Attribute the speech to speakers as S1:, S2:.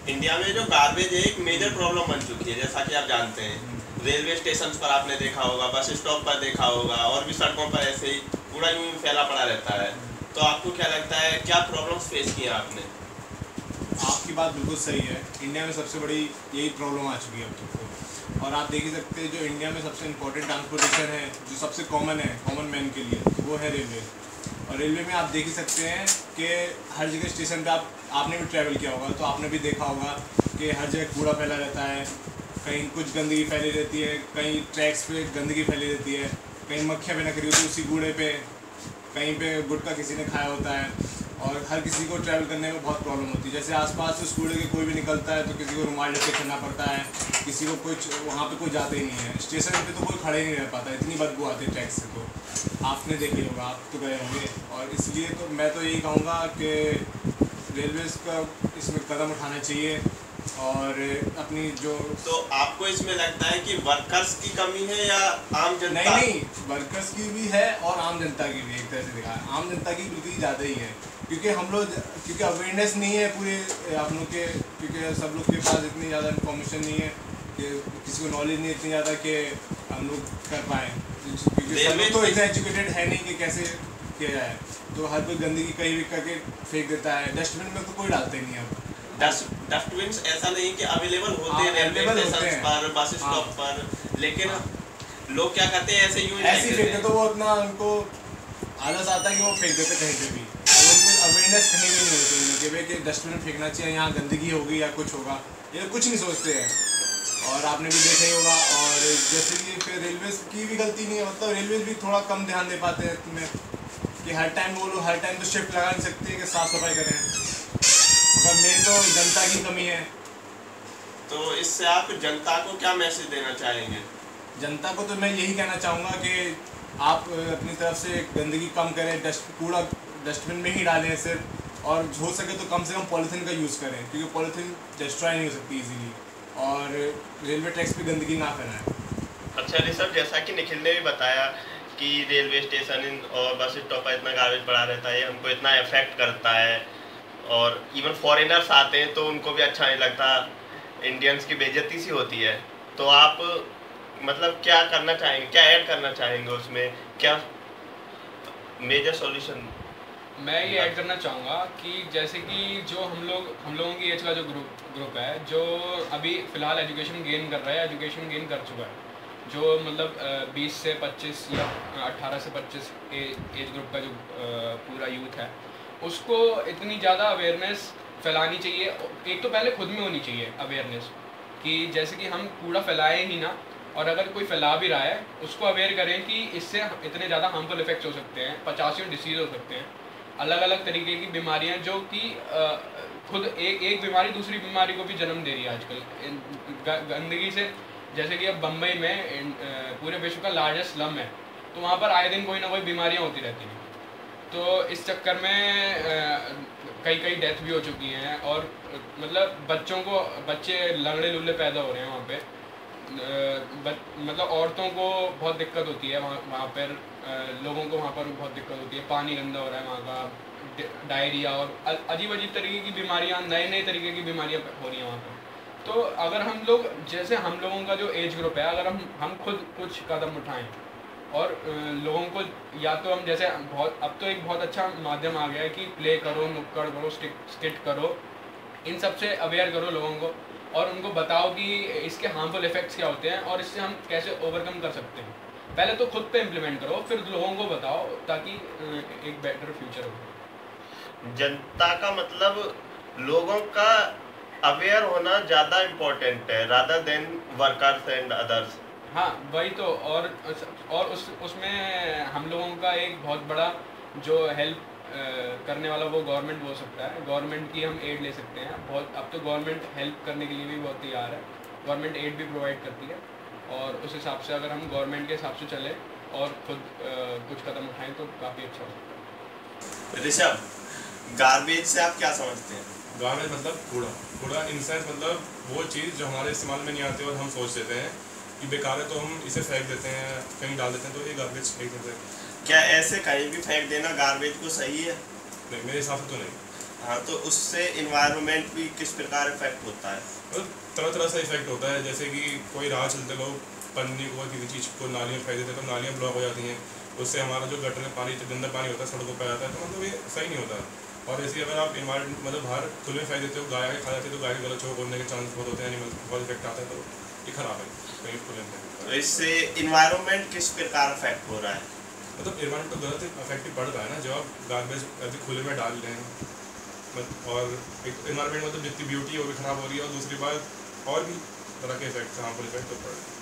S1: India में जो garbage है एक मेजर प्रॉब्लम बन चुकी है, जैसा कि आप जानते हैं। रेलवे स्टेशन पर आपने देखा होगा, बस स्टॉप पर देखा होगा, और भी सड़कों पर ऐसे ही कूड़ा यूं फैला पड़ा रहता है। तो आपको क्या लगता है, क्या प्रॉब्लम्स फेस किए आपने?
S2: आपकी बात बिल्कुल सही है। इंडिया में सबसे बड़ी यही प्रॉब्लम आ चुकी है अब तक तो। और आप देख ही सकते हैं जो इंडिया में सबसे इम्पोर्टेंट ट्रांसपोर्टेशन है, जो सबसे कॉमन है कॉमन मैन के लिए, वो है रेलवे। और रेलवे में आप देख ही सकते हैं कि हर जगह स्टेशन पे आपने भी ट्रैवल किया होगा तो आपने भी देखा होगा कि हर जगह कूड़ा फैला रहता है। कहीं कुछ गंदगी फैली रहती है, कहीं ट्रैक्स पे गंदगी फैली रहती है, कहीं मक्खियाँ भी ना करी होती उसी कूड़े पे, कहीं पे गुटखा किसी ने खाया होता है। और हर किसी को ट्रैवल करने में बहुत प्रॉब्लम होती है। जैसे आसपास उस कूड़े के कोई भी निकलता है तो किसी को रुमाल ढक के चलना पड़ता है, किसी को कुछ वहाँ पे कोई जाता ही नहीं है। स्टेशन पे तो कोई खड़े नहीं रह पाता, इतनी बदबू आती है ट्रैक से। तो आपने देखे होगा, आप तो गए होंगे। और इसलिए तो मैं तो यही कहूँगा कि रेलवेज़ का इसमें कदम उठाना चाहिए। और अपनी जो
S1: तो आपको इसमें लगता है कि वर्कर्स की कमी है या आम जनता?
S2: नहीं, वर्कर्स की भी है और आम जनता की भी। एक तरह से देखा है आम जनता की बिल्कुल ज़्यादा ही है, क्योंकि हम लोग क्योंकि अवेयरनेस नहीं है पूरे आप लोग के, क्योंकि सब लोग के पास इतनी ज़्यादा इन्फॉर्मेशन नहीं है कि किसी को नॉलेज नहीं इतनी ज़्यादा कि हम लोग कर पाएँ। क्योंकि सब लोग तो इतना एजुकेटेड है नहीं कि कैसे किया जाए। तो हर कोई गंदगी कहीं भी करके फेंक देता है। डस्टबिन में तो कोई डालता ही नहीं है अब।
S1: डस्टबिन ऐसा नहीं कि अवेलेबल होते हैं रेलवे स्टेशन पर, बस स्टॉप पर, लेकिन लोग क्या करते हैं, ऐसे यूं
S2: ऐसे ही फेंक देते। तो वो अपना उनको आलस आता है कि वो फेंक देते कहीं पे भी। उनको अवेयरनेस कहीं भी नहीं होती कि भाई कि डस्टबिन में फेंकना चाहिए, यहाँ गंदगी होगी या कुछ होगा, ये कुछ नहीं सोचते हैं। और आपने भी देखा ही होगा। और जैसे कि फिर रेलवे की भी गलती नहीं है, मतलब रेलवे भी थोड़ा कम ध्यान दे पाते हैं तुम्हें कि हर टाइम वो लोग हर टाइम तो शिफ्ट लगा नहीं सकते कि साफ़ सफाई करें। मगर मेन तो जनता की कमी है।
S1: तो इससे आप जनता को क्या मैसेज देना चाहेंगे?
S2: जनता को तो मैं यही कहना चाहूँगा कि आप अपनी तरफ से गंदगी कम करें, कूड़ा डस्टबिन में ही डालें सिर्फ। और हो सके तो कम से कम पॉलीथीन का यूज़ करें, क्योंकि पॉलीथीन डिस्ट्रॉय नहीं हो सकती इजीली। और रेलवे ट्रैक्स पे गंदगी ना फैलाएं।
S1: अच्छा ऋषभ, जैसा कि निखिल ने भी बताया कि रेलवे स्टेशन और बस स्टॉप पर इतना गार्बेज पड़ा रहता है, हमको इतना इफेक्ट करता है, और इवन फॉरेनर्स आते हैं तो उनको भी अच्छा नहीं लगता, इंडियंस की बेइज्जती सी होती है। तो आप मतलब क्या करना चाहेंगे, क्या ऐड करना चाहेंगे उसमें, क्या मेजर सॉल्यूशन?
S3: मैं ये ऐड करना चाहूँगा कि जैसे कि जो हम लोगों की एज का जो ग्रुप है, जो अभी फ़िलहाल एजुकेशन गेन कर रहा है, एजुकेशन गेन कर चुका है, जो मतलब 20 से 25 या 18 से 25 एज ग्रुप का जो पूरा यूथ है, उसको इतनी ज़्यादा अवेयरनेस फैलानी चाहिए। एक तो पहले खुद में होनी चाहिए अवेयरनेस कि जैसे कि हम कूड़ा फैलाएं ही ना, और अगर कोई फैला भी रहा है उसको अवेयर करें कि इससे इतने ज़्यादा हार्मफुल इफेक्ट्स हो सकते हैं, 50 डिसीज़ हो सकते हैं, अलग अलग तरीके की बीमारियां जो कि खुद एक बीमारी दूसरी बीमारी को भी जन्म दे रही है आजकल गंदगी से। जैसे कि अब बम्बई में पूरे विश्व का लार्जेस्ट स्लम है, तो वहाँ पर आए दिन कोई ना कोई बीमारियाँ होती रहती हैं। तो इस चक्कर में कई डेथ भी हो चुकी हैं, और मतलब बच्चे लंगड़े लुल्ले पैदा हो रहे हैं वहाँ पे। मतलब औरतों को बहुत दिक्कत होती है वहाँ पर, लोगों को वहाँ पर बहुत दिक्कत होती है, पानी गंदा हो रहा है वहाँ का, डायरिया और अजीब तरीके की बीमारियाँ, नए तरीके की बीमारियाँ हो रही हैं वहाँ पर। तो अगर हम लोग, जैसे हम लोगों का जो एज ग्रुप है, अगर हम खुद कुछ कदम उठाएं और लोगों को, या तो हम जैसे अब तो एक बहुत अच्छा माध्यम आ गया है कि प्ले करो, नुक्कड़ करो, स्किट करो, इन सब से अवेयर करो लोगों को, और उनको बताओ कि इसके हार्मफुल इफेक्ट्स क्या होते हैं और इससे हम कैसे ओवरकम कर सकते हैं। पहले तो खुद पे इम्प्लीमेंट करो, फिर लोगों को बताओ, ताकि एक बेटर फ्यूचर हो।
S1: जनता का मतलब लोगों का अवेयर होना ज़्यादा इम्पोर्टेंट है rather than workers and others.
S3: हाँ वही तो। और उसमें हम लोगों का एक बहुत बड़ा जो हेल्प करने वाला वो गवर्नमेंट हो सकता है। गवर्नमेंट की हम एड ले सकते हैं बहुत। अब तो गवर्नमेंट हेल्प करने के लिए भी बहुत तैयार है, गवर्नमेंट एड भी प्रोवाइड करती है, और उस हिसाब से अगर हम गवर्नमेंट के हिसाब से चलें और खुद कुछ कदम उठाएं तो काफ़ी अच्छा हो सकता है।
S1: ऋषभ, गार्बेज से आप क्या समझते हैं?
S4: गार्बेज मतलब कूड़ा इन सेंस मतलब वो चीज़ जो हमारे इस्तेमाल में नहीं आती और हम सोच देते हैं कि बेकार है तो हम इसे फेंक देते हैं, कहीं डाल देते हैं, तो ये गार्बेज फेंक देते हैं।
S1: क्या ऐसे कहीं भी फेंक देना गार्बेज को सही है?
S4: नहीं, मेरे हिसाब से तो नहीं।
S1: हाँ, तो उससे इन्वायरमेंट भी किस प्रकार इफेक्ट होता है?
S4: मतलब तरह तरह से इफेक्ट होता है, जैसे कि कोई राह चलते लोग पन्नी को किसी चीज़ को नालियों में फेंक देते हैं तो नालियाँ ब्लॉक हो जाती हैं, उससे हमारा जो गटर में पानी गंदा पानी होता है सड़कों पर आता है, तो मतलब ये सही नहीं होता। और ऐसे ही अगर आप इन्वायरमेंट मतलब बाहर खुले में फेंक देते हो, गाय आके खा जाती है तो गाय के गलत चौक होने के चांस बहुत होते हैं, एनिमल बहुत इफेक्ट आता है, तो ये खराब है कहीं खुले में।
S1: तो इससे इन्वायरमेंट किस प्रकार इफेक्ट हो रहा है?
S4: मतलब इन्वायरमेंट तो गलत इफेक्ट पड़ रहा है ना, जब आप गार्बेज ऐसे खुले में डाल रहे हैं, और एक इन्वायरमेंट मतलब जितनी ब्यूटी है वो भी खराब हो रही है, और दूसरी बात और भी तरह के इफेक्ट हार्मफुल इफेक्ट तो पड़ रहे हैं।